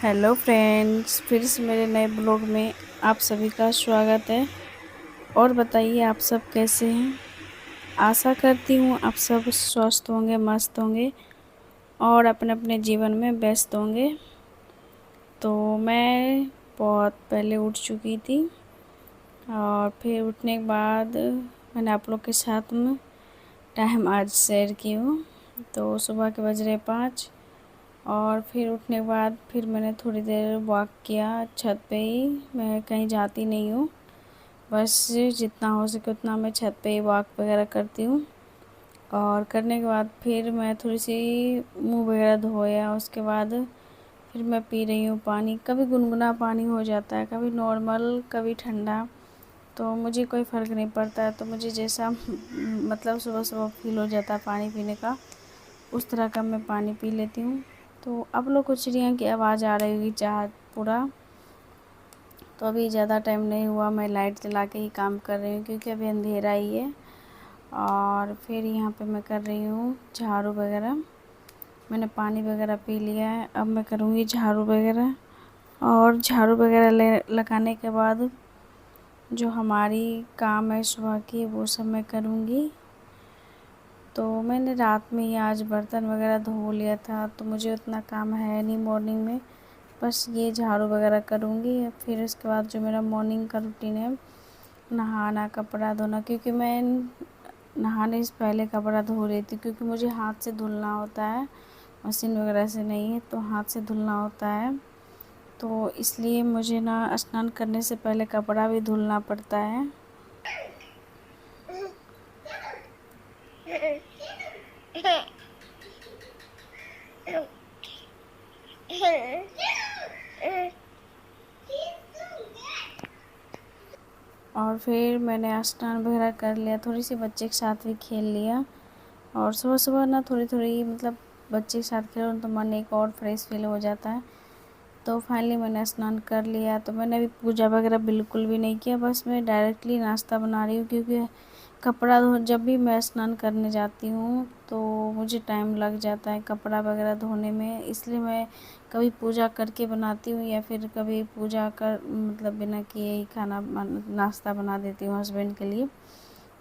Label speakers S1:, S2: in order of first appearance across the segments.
S1: Hello friends, फिर से मेरे नए ब्लॉग में आप सभी का स्वागत है। और बताइए आप सब कैसे हैं। आशा करती हूँ आप सब स्वस्थ होंगे, मस्त होंगे और अपने अपने जीवन में व्यस्त होंगे। तो मैं बहुत पहले उठ चुकी थी और फिर उठने के बाद मैंने आप लोग के साथ में टाइम आज शेयर की हूँ। तो सुबह के बज रहे 5 और फिर उठने के बाद फिर मैंने थोड़ी देर वॉक किया छत पे ही। मैं कहीं जाती नहीं हूँ, बस जितना हो सके उतना मैं छत पे ही वॉक वगैरह करती हूँ। और करने के बाद फिर मैं थोड़ी सी मुंह वगैरह धोया। उसके बाद फिर मैं पी रही हूँ पानी। कभी गुनगुना पानी हो जाता है, कभी नॉर्मल, कभी ठंडा, तो मुझे कोई फ़र्क नहीं पड़ता है। तो मुझे जैसा मतलब सुबह सुबह फील हो जाता है पानी पीने का, उस तरह का मैं पानी पी लेती हूँ। तो आप लोग को चिड़िया की आवाज़ आ रही होगी चाह पूरा। तो अभी ज़्यादा टाइम नहीं हुआ, मैं लाइट जला के ही काम कर रही हूँ क्योंकि अभी अंधेरा ही है। और फिर यहाँ पे मैं कर रही हूँ झाड़ू वगैरह। मैंने पानी वगैरह पी लिया है, अब मैं करूँगी झाड़ू वगैरह। और झाड़ू वगैरह लगाने के बाद जो हमारी काम है सुबह की, वो सब मैं करूँगी। तो मैंने रात में ही आज बर्तन वगैरह धो लिया था, तो मुझे उतना काम है नहीं मॉर्निंग में। बस ये झाड़ू वगैरह करूँगी। फिर उसके बाद जो मेरा मॉर्निंग का रूटीन है, नहाना, कपड़ा धोना, क्योंकि मैं नहाने से पहले कपड़ा धो लेती हूँ क्योंकि मुझे हाथ से धुलना होता है, मशीन वगैरह से नहीं है, तो हाथ से धुलना होता है। तो इसलिए मुझे ना स्नान करने से पहले कपड़ा भी धुलना पड़ता है। और फिर मैंने स्नान वगैरह कर लिया, थोड़ी सी बच्चे के साथ भी खेल लिया। और सुबह सुबह ना थोड़ी थोड़ी मतलब बच्चे के साथ खेलो तो मन एक और फ्रेश फील हो जाता है। तो फाइनली मैंने स्नान कर लिया। तो मैंने अभी पूजा वगैरह बिल्कुल भी नहीं किया, बस मैं डायरेक्टली नाश्ता बना रही हूँ क्योंकि कपड़ा धो जब भी मैं स्नान करने जाती हूँ तो मुझे टाइम लग जाता है कपड़ा वगैरह धोने में। इसलिए मैं कभी पूजा करके बनाती हूँ या फिर कभी पूजा कर मतलब बिना किए ही खाना नाश्ता बना देती हूँ हस्बैंड के लिए,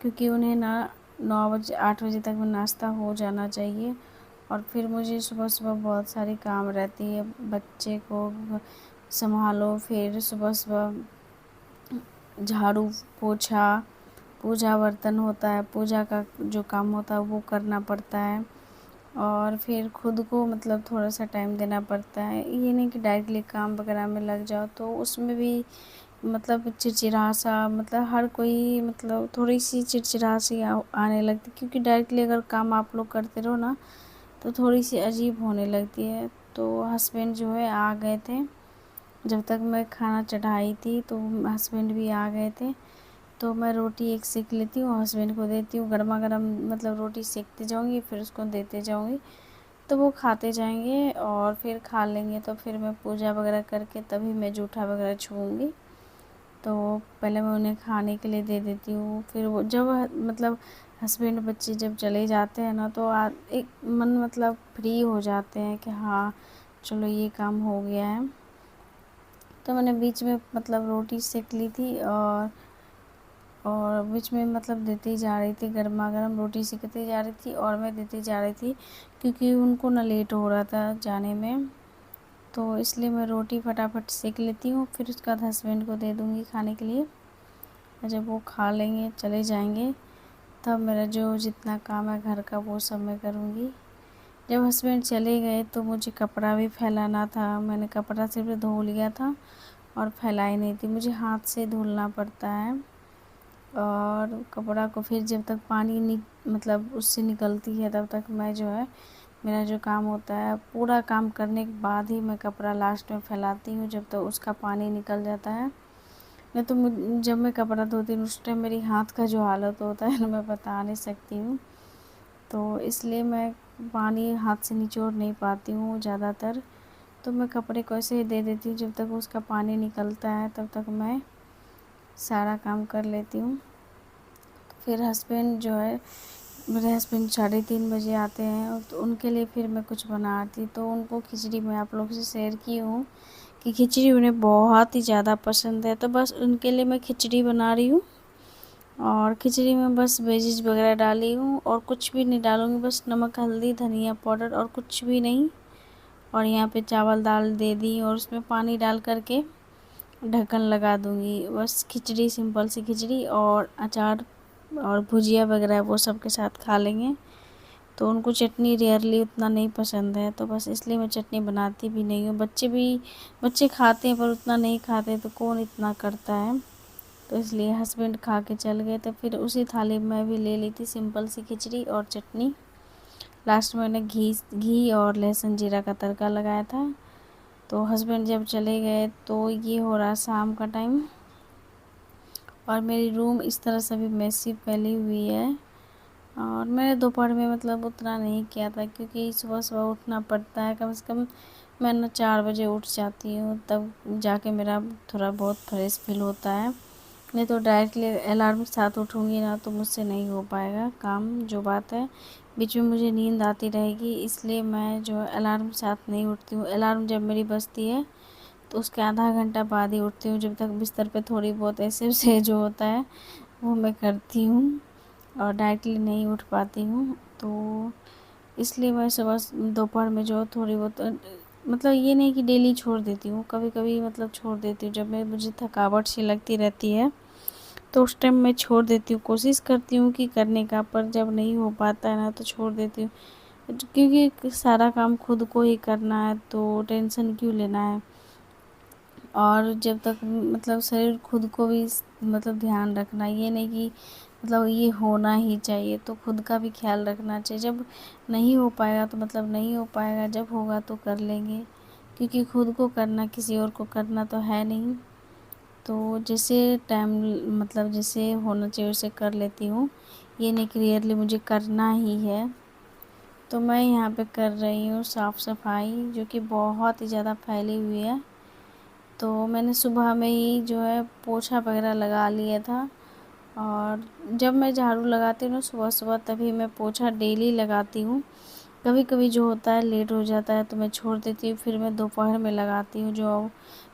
S1: क्योंकि उन्हें ना 9 बजे 8 बजे तक में नाश्ता हो जाना चाहिए। और फिर मुझे सुबह सुबह बहुत सारी काम रहती है, बच्चे को संभालो, फिर सुबह सुबह झाड़ू पोछा, पूजा बर्तन होता है, पूजा का जो काम होता है वो करना पड़ता है। और फिर खुद को मतलब थोड़ा सा टाइम देना पड़ता है। ये नहीं कि डायरेक्टली काम वगैरह में लग जाओ, तो उसमें भी मतलब चिड़चिड़ा सा, मतलब हर कोई मतलब थोड़ी सी चिड़चिड़ा सी आने लगती, क्योंकि डायरेक्टली अगर काम आप लोग करते रहो ना तो थोड़ी सी अजीब होने लगती है। तो हस्बैंड जो है आ गए थे, जब तक मैं खाना चढ़ाई थी तो हस्बैंड भी आ गए थे। तो मैं रोटी एक सेक लेती हूँ, हस्बैंड को देती हूँ गर्मा गर्म, मतलब रोटी सेकते जाऊँगी फिर उसको देते जाऊँगी, तो वो खाते जाएंगे और फिर खा लेंगे। तो फिर मैं पूजा वगैरह करके तभी मैं जूठा वगैरह छूऊँगी। तो पहले मैं उन्हें खाने के लिए दे देती हूँ। फिर वो जब मतलब हस्बैंड बच्चे जब चले जाते हैं ना तो एक मन मतलब फ्री हो जाते हैं कि हाँ चलो ये काम हो गया है। तो मैंने बीच में मतलब रोटी सेक ली थी और बीच में मतलब देती जा रही थी, गर्मा गर्म रोटी सेकती जा रही थी और मैं देती जा रही थी क्योंकि उनको ना लेट हो रहा था जाने में। तो इसलिए मैं रोटी फटाफट सेक लेती हूँ, फिर उसके बाद हस्बैंड को दे दूँगी खाने के लिए। और जब वो खा लेंगे चले जाएंगे तब मेरा जो जितना काम है घर का वो सब मैं करूँगी। जब हस्बैंड चले गए तो मुझे कपड़ा भी फैलाना था। मैंने कपड़ा सिर्फ धो लिया था और फैलाई नहीं थी, मुझे हाथ से धुलना पड़ता है। और कपड़ा को फिर जब तक पानी मतलब उससे निकलती है तब तक मैं जो है मेरा जो काम होता है पूरा काम करने के बाद ही मैं कपड़ा लास्ट में फैलाती हूँ, जब तक उसका पानी निकल जाता है। नहीं तो जब मैं कपड़ा धोती हूँ उस टाइम मेरी हाथ का जो हालत होता है ना मैं बता नहीं सकती हूँ। तो इसलिए मैं पानी हाथ से निचोड़ नहीं पाती हूँ ज़्यादातर। तो मैं कपड़े को ऐसे ही दे देती हूँ, जब तक उसका पानी निकलता है तब तक मैं सारा काम कर लेती हूँ। फिर हस्बैंड जो है मेरे हस्बैंड 3:30 बजे आते हैं और तो उनके लिए फिर मैं कुछ बनाती, तो उनको खिचड़ी मैं आप लोगों से शेयर की हूँ कि खिचड़ी उन्हें बहुत ही ज़्यादा पसंद है, तो बस उनके लिए मैं खिचड़ी बना रही हूँ। और खिचड़ी में बस वेजिज वगैरह डाली हूँ और कुछ भी नहीं डालूँगी, बस नमक, हल्दी, धनिया पाउडर और कुछ भी नहीं। और यहाँ पे चावल दाल दे दी और उसमें पानी डाल करके ढक्कन लगा दूँगी। बस खिचड़ी, सिंपल सी खिचड़ी और अचार और भुजिया वगैरह वो सब के साथ खा लेंगे। तो उनको चटनी रेयरली उतना नहीं पसंद है, तो बस इसलिए मैं चटनी बनाती भी नहीं हूँ। बच्चे खाते हैं पर उतना नहीं खाते, तो कौन इतना करता है। तो इसलिए हस्बैंड खा के चल गए, तो फिर उसी थाली में मैं भी ले ली थी सिंपल सी खिचड़ी और चटनी। लास्ट में मैंने घी और लहसुन जीरा का तड़का लगाया था। तो हस्बैंड जब चले गए तो ये हो रहा शाम का टाइम, और मेरी रूम इस तरह से भी मेसी फैली हुई है। और मैंने दोपहर में मतलब उतना नहीं किया था, क्योंकि सुबह सुबह उठना पड़ता है। कम से कम मैं ना 4 बजे उठ जाती हूँ, तब जाके मेरा थोड़ा बहुत फ्रेश फील होता है। नहीं तो डायरेक्टली अलार्म के साथ उठूँगी ना तो मुझसे नहीं हो पाएगा काम। जो बात है, बीच में मुझे नींद आती रहेगी, इसलिए मैं जो है अलार्म के साथ नहीं उठती हूँ। अलार्म जब मेरी बजती है तो उसके आधा घंटा बाद ही उठती हूँ, जब तक बिस्तर पे थोड़ी बहुत ऐसे वैसे जो होता है वो मैं करती हूँ, और डायरेक्टली नहीं उठ पाती हूँ। तो इसलिए मैं सुबह दोपहर में जो थोड़ी बहुत मतलब ये नहीं कि डेली छोड़ देती हूँ, कभी कभी मतलब छोड़ देती हूँ। जब मैं मुझे थकावट सी लगती रहती है तो उस टाइम मैं छोड़ देती हूँ। कोशिश करती हूँ कि करने का, पर जब नहीं हो पाता है ना तो छोड़ देती हूँ, क्योंकि सारा काम खुद को ही करना है तो टेंशन क्यों लेना है। और जब तक मतलब शरीर खुद को भी मतलब ध्यान रखना, ये नहीं कि मतलब ये होना ही चाहिए, तो खुद का भी ख्याल रखना चाहिए। जब नहीं हो पाएगा तो मतलब नहीं हो पाएगा, जब होगा तो कर लेंगे, क्योंकि खुद को करना किसी और को करना तो है नहीं। तो जैसे टाइम मतलब जैसे होना चाहिए उसे कर लेती हूँ, ये नहीं कि रियरली मुझे करना ही है। तो मैं यहाँ पे कर रही हूँ साफ़ सफाई, जो कि बहुत ही ज़्यादा फैली हुई है। तो मैंने सुबह में ही जो है पोछा वगैरह लगा लिया था। और जब मैं झाड़ू लगाती हूँ ना सुबह सुबह, तभी मैं पोछा डेली लगाती हूँ। कभी कभी जो होता है लेट हो जाता है तो मैं छोड़ देती हूँ, फिर मैं दोपहर में लगाती हूँ, जो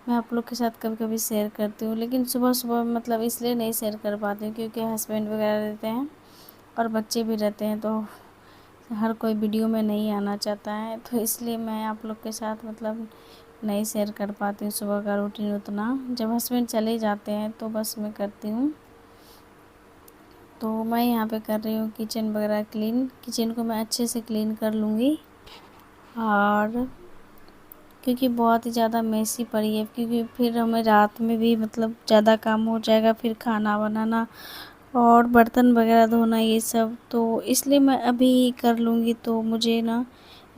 S1: मैं आप लोग के साथ कभी कभी शेयर करती हूँ। लेकिन सुबह सुबह मतलब इसलिए नहीं शेयर कर पाती हूँ क्योंकि हस्बैंड वगैरह रहते हैं और बच्चे भी रहते हैं, तो हर कोई वीडियो में नहीं आना चाहता है, तो इसलिए मैं आप लोग के साथ मतलब नहीं शेयर कर पाती हूँ सुबह का रूटीन उतना। जब हस्बैंड चले जाते हैं तो बस मैं करती हूँ। तो मैं यहाँ पे कर रही हूँ किचन वगैरह क्लीन। किचन को मैं अच्छे से क्लीन कर लूँगी, और क्योंकि बहुत ही ज़्यादा मेसी पड़ी है, क्योंकि फिर हमें रात में भी मतलब ज़्यादा काम हो जाएगा, फिर खाना बनाना और बर्तन वगैरह धोना ये सब, तो इसलिए मैं अभी ही कर लूँगी, तो मुझे ना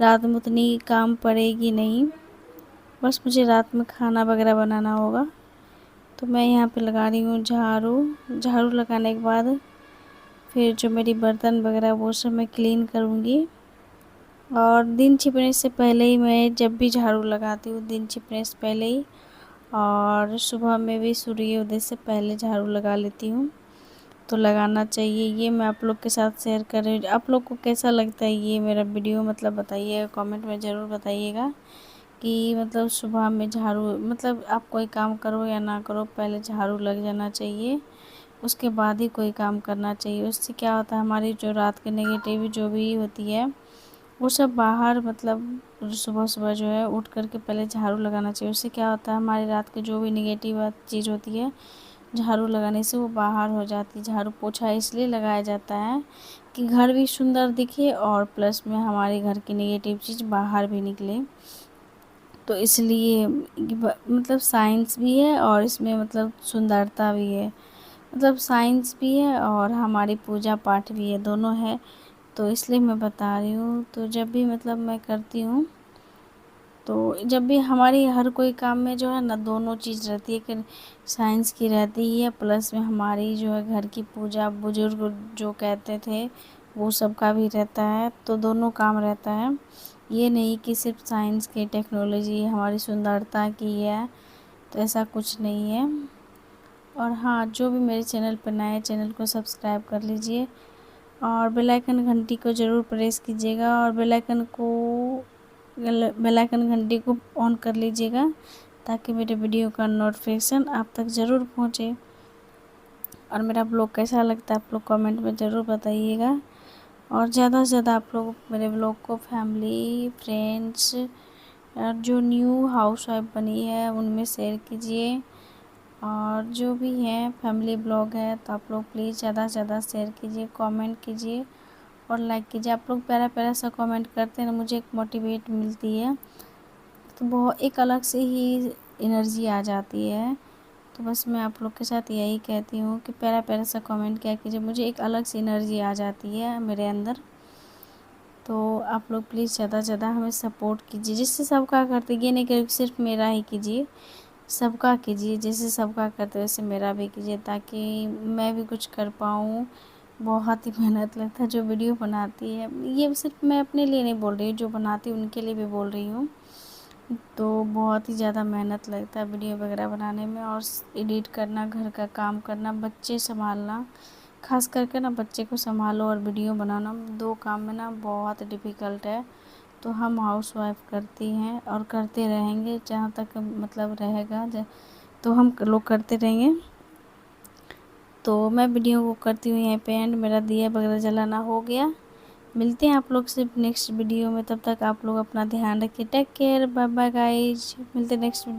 S1: रात में उतनी काम पड़ेगी नहीं। बस मुझे रात में खाना वगैरह बनाना होगा। तो मैं यहाँ पे लगा रही हूँ झाड़ू। झाड़ू लगाने के बाद फिर जो मेरी बर्तन वगैरह वो सब मैं क्लीन करूँगी। और दिन छिपने से पहले ही मैं जब भी झाड़ू लगाती हूँ, दिन छिपने से पहले ही, और सुबह में भी सूर्योदय से पहले झाड़ू लगा लेती हूँ। तो लगाना चाहिए, ये मैं आप लोग के साथ शेयर कर रही हूँ। आप लोग को कैसा लगता है ये मेरा वीडियो, मतलब बताइएगा, कमेंट में ज़रूर बताइएगा कि मतलब सुबह में झाड़ू मतलब आप कोई काम करो या ना करो, पहले झाड़ू लग जाना चाहिए, उसके बाद ही कोई काम करना चाहिए। उससे क्या होता है, हमारी जो रात के नेगेटिव जो भी होती है वो सब बाहर मतलब सुबह सुबह जो है उठ कर के पहले झाड़ू लगाना चाहिए। उससे क्या होता है, हमारी रात की जो भी नेगेटिव चीज़ होती है, झाड़ू लगाने से वो बाहर हो जाती है। झाड़ू पोछा इसलिए लगाया जाता है कि घर भी सुंदर दिखे और प्लस में हमारे घर की नेगेटिव चीज़ बाहर भी निकले। तो इसलिए मतलब साइंस भी है और इसमें मतलब सुंदरता भी है, मतलब साइंस भी है और हमारी पूजा पाठ भी है, दोनों है। तो इसलिए मैं बता रही हूँ। तो जब भी मतलब मैं करती हूँ, तो जब भी हमारी हर कोई काम में जो है ना दोनों चीज़ रहती है, कि साइंस की रहती ही है, प्लस में हमारी जो है घर की पूजा बुजुर्ग जो कहते थे वो सब का भी रहता है, तो दोनों काम रहता है। ये नहीं कि सिर्फ साइंस की टेक्नोलॉजी हमारी सुंदरता की है, तो ऐसा कुछ नहीं है। और हाँ, जो भी मेरे चैनल पर नए, चैनल को सब्सक्राइब कर लीजिए और बेल आइकन घंटी को ज़रूर प्रेस कीजिएगा और बेल आइकन घंटी को ऑन कर लीजिएगा ताकि मेरे वीडियो का नोटिफिकेशन आप तक ज़रूर पहुँचे। और मेरा ब्लॉग कैसा लगता है आप लोग कमेंट में ज़रूर बताइएगा। और ज़्यादा से ज़्यादा आप लोग मेरे ब्लॉग को फैमिली, फ्रेंड्स और जो न्यू हाउसवाइफ बनी है उनमें शेयर कीजिए। और जो भी है फैमिली ब्लॉग है तो आप लोग प्लीज़ ज़्यादा से ज़्यादा शेयर कीजिए, कमेंट कीजिए और लाइक कीजिए। आप लोग प्यारा प्यारा सा कमेंट करते हैं ना, मुझे एक मोटिवेट मिलती है, तो बहुत एक अलग से ही एनर्जी आ जाती है। तो बस मैं आप लोग के साथ यही कहती हूँ कि प्यारा प्यारा सा कमेंट क्या कीजिए, मुझे एक अलग सी एनर्जी आ जाती है मेरे अंदर। तो आप लोग प्लीज़ ज़्यादा से ज़्यादा हमें सपोर्ट कीजिए, जिससे सबका करते, ये नहीं कि सिर्फ मेरा ही कीजिए, सबका कीजिए। जैसे सबका करते वैसे मेरा भी कीजिए ताकि मैं भी कुछ कर पाऊँ। बहुत ही मेहनत लगता है जो वीडियो बनाती है, ये सिर्फ मैं अपने लिए नहीं बोल रही हूँ, जो बनाती हूँ उनके लिए भी बोल रही हूँ। तो बहुत ही ज़्यादा मेहनत लगता है वीडियो वगैरह बनाने में, और एडिट करना, घर का काम करना, बच्चे संभालना, खास करके ना बच्चे को संभालो और वीडियो बनाना, दो काम में ना बहुत डिफ़िकल्ट है। तो हम हाउसवाइफ करती हैं और करते रहेंगे जहाँ तक मतलब रहेगा, तो हम लोग करते रहेंगे। तो मैं वीडियो को करती हूँ यहीं पे एंड, मेरा दिया वगैरह जलाना हो गया। मिलते हैं आप लोग से नेक्स्ट वीडियो में, तब तक आप लोग अपना ध्यान रखिए। Take care, bye bye guys, मिलते हैं नेक्स्ट वीडियो।